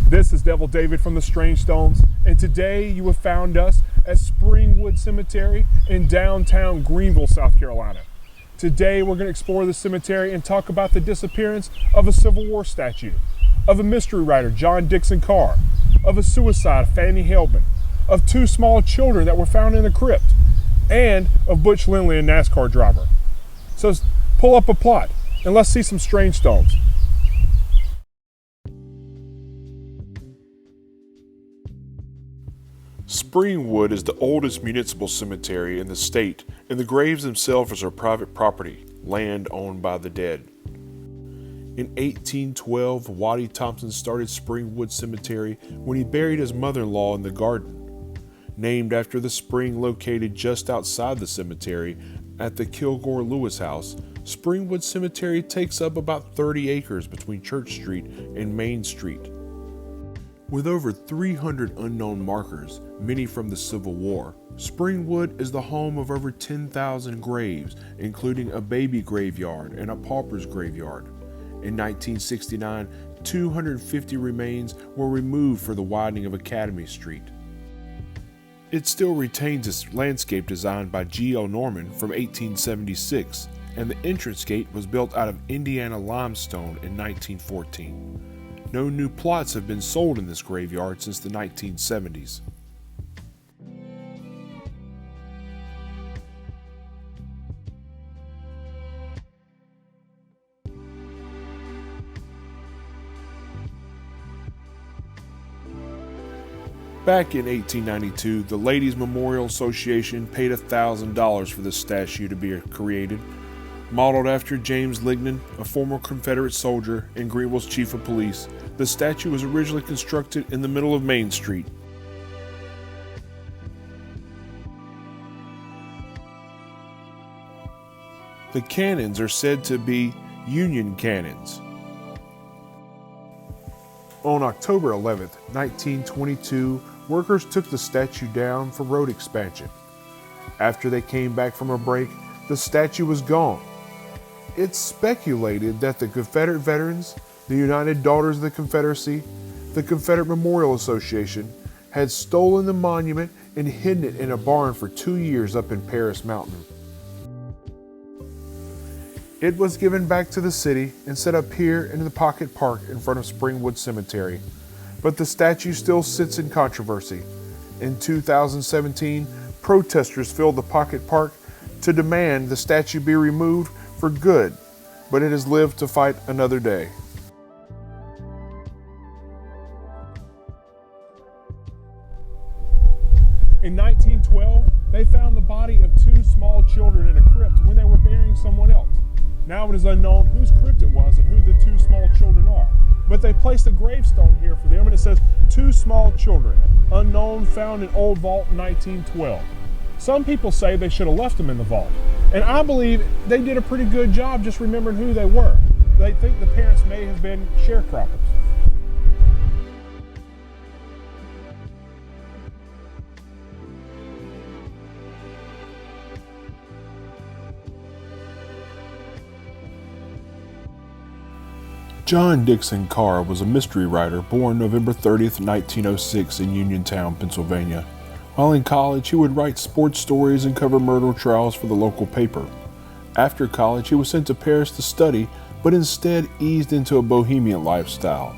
This is Devil David from the Strange Stones, and today you have found us at Springwood Cemetery in downtown Greenville, South Carolina. Today we're going to explore the cemetery and talk about the disappearance of a Civil War statue, of a mystery writer, James Dickson Carr, of a suicide, Fanny Heldman, of two small children that were found in a crypt, and of Butch Lindley, a Nascar driver. So pull up a plot and let's see some strange stones. Springwood is the oldest municipal cemetery in the state, and the graves themselves are private property, land owned by the dead. In 1812, Waddy Thompson started Springwood Cemetery when he buried his mother-in-law in the garden. Named after the spring located just outside the cemetery at the Kilgore Lewis House, Springwood Cemetery takes up about 30 acres between Church Street and Main Street. With over 300 unknown markers, many from the Civil War, Springwood is the home of over 10,000 graves, including a baby graveyard and a pauper's graveyard. In 1969, 250 remains were removed for the widening of Academy Street. It still retains its landscape design by G.L. Norman from 1876, and the entrance gate was built out of Indiana limestone in 1914. No new plots have been sold in this graveyard since the 1970s. Back in 1892, the Ladies Memorial Association paid $1,000 for this statue to be created. Modeled after James Lignan, a former Confederate soldier and Greenville's chief of police, the statue was originally constructed in the middle of Main Street. The cannons are said to be Union cannons. On October 11, 1922, workers took the statue down for road expansion. After they came back from a break, the statue was gone. It's speculated that the Confederate veterans, the United Daughters of the Confederacy, the Confederate Memorial Association, had stolen the monument and hidden it in a barn for 2 years up in Paris Mountain. It was given back to the city and set up here in the Pocket Park in front of Springwood Cemetery, but the statue still sits in controversy. In 2017, protesters filled the Pocket Park to demand the statue be removed for good, but it has lived to fight another day. In 1912, they found the body of two small children in a crypt when they were burying someone else. Now it is unknown whose crypt it was and who the two small children are, but they placed a gravestone here for them and it says, "Two small children, unknown, found in old vault 1912. Some people say they should have left them in the vault, and I believe they did a pretty good job just remembering who they were. They think the parents may have been sharecroppers. James Dickson Carr was a mystery writer born November 30th, 1906 in Uniontown, Pennsylvania. While in college, he would write sports stories and cover murder trials for the local paper. After college, he was sent to Paris to study, but instead eased into a bohemian lifestyle.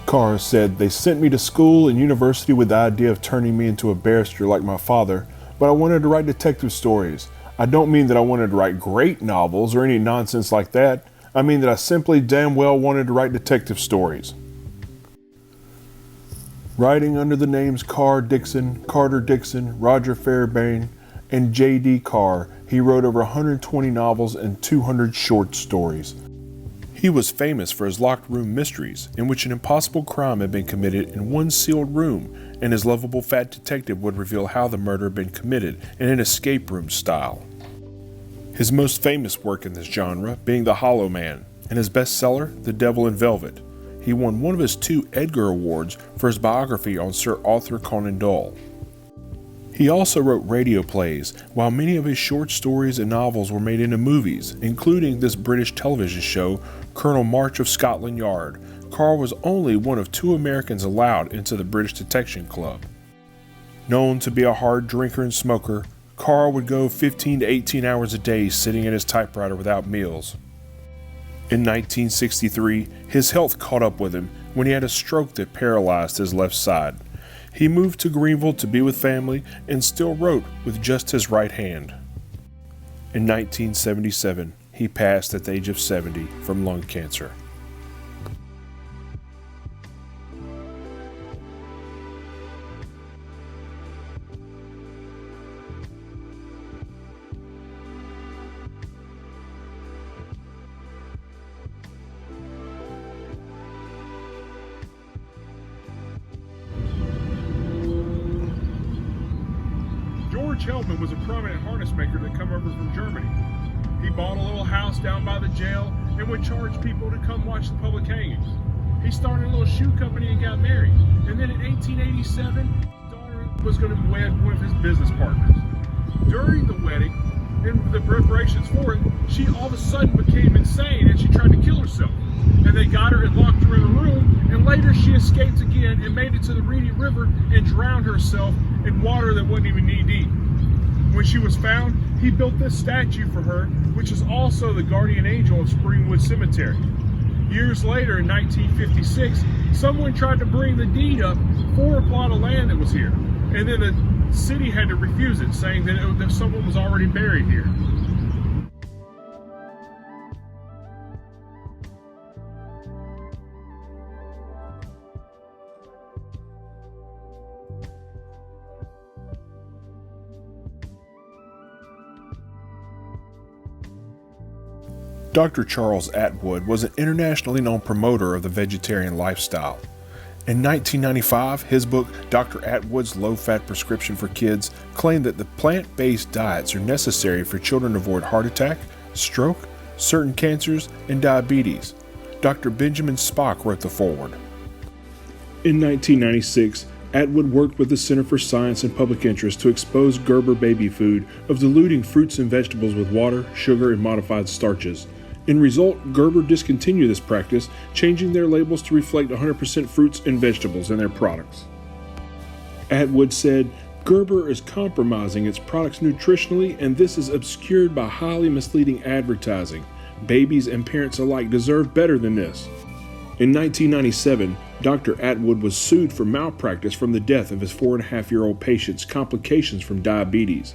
Carr said, "They sent me to school and university with the idea of turning me into a barrister like my father, but I wanted to write detective stories. I don't mean that I wanted to write great novels or any nonsense like that. I mean that I simply damn well wanted to write detective stories." Writing under the names Carr Dixon, Carter Dixon, Roger Fairbairn, and J.D. Carr, he wrote over 120 novels and 200 short stories. He was famous for his locked room mysteries, in which an impossible crime had been committed in one sealed room, and his lovable fat detective would reveal how the murder had been committed in an escape room style. His most famous work in this genre being The Hollow Man, and his bestseller, The Devil in Velvet. He won one of his 2 Edgar Awards for his biography on Sir Arthur Conan Doyle. He also wrote radio plays, while many of his short stories and novels were made into movies, including this British television show, Colonel March of Scotland Yard, Carr was only one of 2 Americans allowed into the British Detection Club. Known to be a hard drinker and smoker, Carr would go 15 to 18 hours a day sitting at his typewriter without meals. In 1963, his health caught up with him when he had a stroke that paralyzed his left side. He moved to Greenville to be with family and still wrote with just his right hand. In 1977, he passed at the age of 70 from lung cancer. Heldman was a prominent harness maker that come over from Germany. He bought a little house down by the jail and would charge people to come watch the public hangings. He started a little shoe company and got married. And then in 1887, his daughter was going to wed one of his business partners. During the wedding and the preparations for it, she all of a sudden became insane and she tried to kill herself. And they got her and locked her in a room, and later she escaped again and made it to the Reedy River and drowned herself in water that wasn't even knee deep. When she was found, he built this statue for her, which is also the guardian angel of Springwood Cemetery. Years later, in 1956, someone tried to bring the deed up for a plot of land that was here, and then the city had to refuse it, saying that someone was already buried here. Dr. Charles Atwood was an internationally known promoter of the vegetarian lifestyle. In 1995, his book, Dr. Attwood's Low-Fat Prescription for Kids, claimed that the plant-based diets are necessary for children to avoid heart attack, stroke, certain cancers, and diabetes. Dr. Benjamin Spock wrote the foreword. In 1996, Attwood worked with the Center for Science and Public Interest to expose Gerber baby food of diluting fruits and vegetables with water, sugar, and modified starches. In result, Gerber discontinued this practice, changing their labels to reflect 100% fruits and vegetables in their products. Atwood said, "Gerber is compromising its products nutritionally, and this is obscured by highly misleading advertising. Babies and parents alike deserve better than this." In 1997, Dr. Atwood was sued for malpractice from the death of his 4.5-year-old patient's complications from diabetes.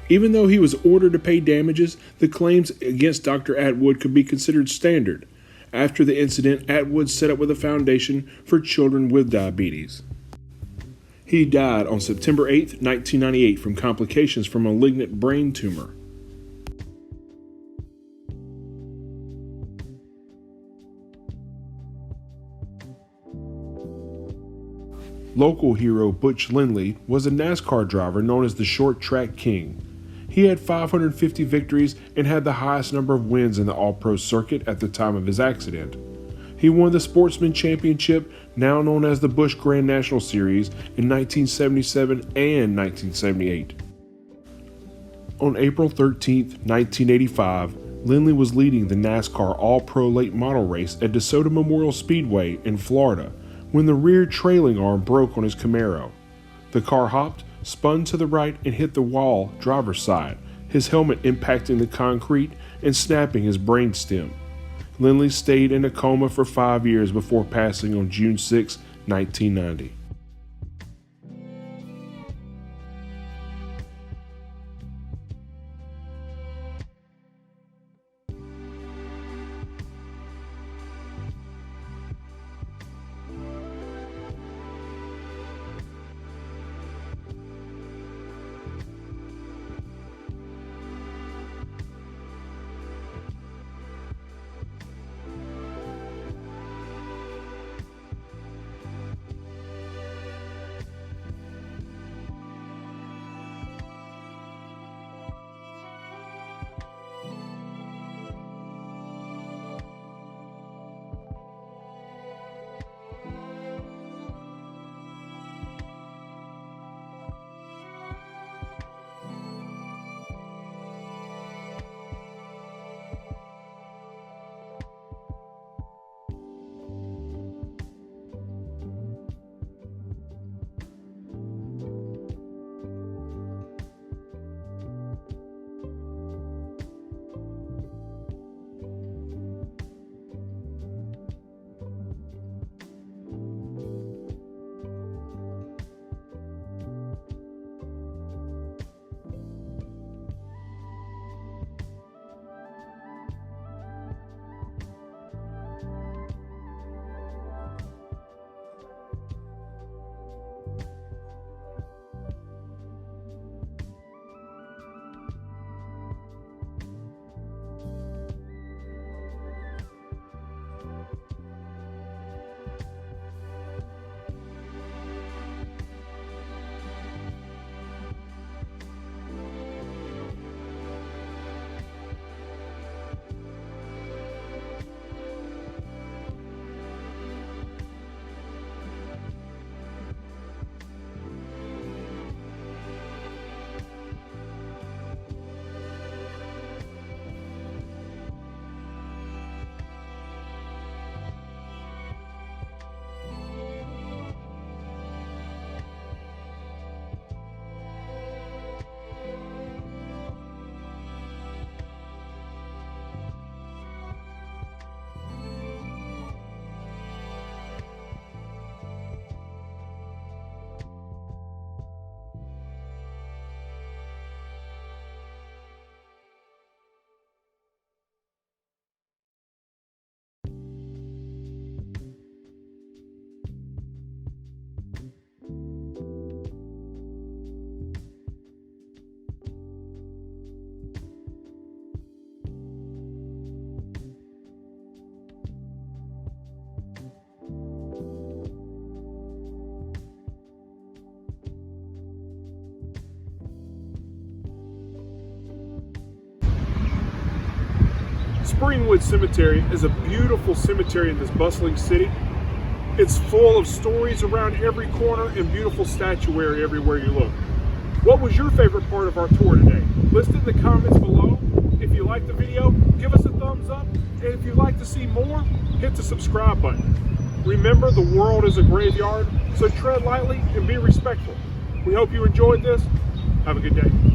Even though he was ordered to pay damages, the claims against Dr. Atwood could be considered standard. After the incident, Atwood set up with a foundation for children with diabetes. He died on September 8, 1998 from complications from a malignant brain tumor. Local hero Butch Lindley was a Nascar driver known as the Short Track King. He had 550 victories and had the highest number of wins in the All-Pro circuit at the time of his accident. He won the Sportsman Championship, now known as the Busch Grand National Series, in 1977 and 1978. On April 13, 1985, Lindley was leading the NASCAR All-Pro Late Model race at DeSoto Memorial Speedway in Florida when the rear trailing arm broke on his Camaro. The car hopped, spun to the right, and hit the wall driver's side, his helmet impacting the concrete and snapping his brainstem. Lindley stayed in a coma for 5 years before passing on June 6, 1990. Springwood Cemetery is a beautiful cemetery in this bustling city. It's full of stories around every corner and beautiful statuary everywhere you look. What was your favorite part of our tour today? List it in the comments below. If you liked the video, give us a thumbs up. And if you'd like to see more, hit the subscribe button. Remember, the world is a graveyard, so tread lightly and be respectful. We hope you enjoyed this. Have a good day.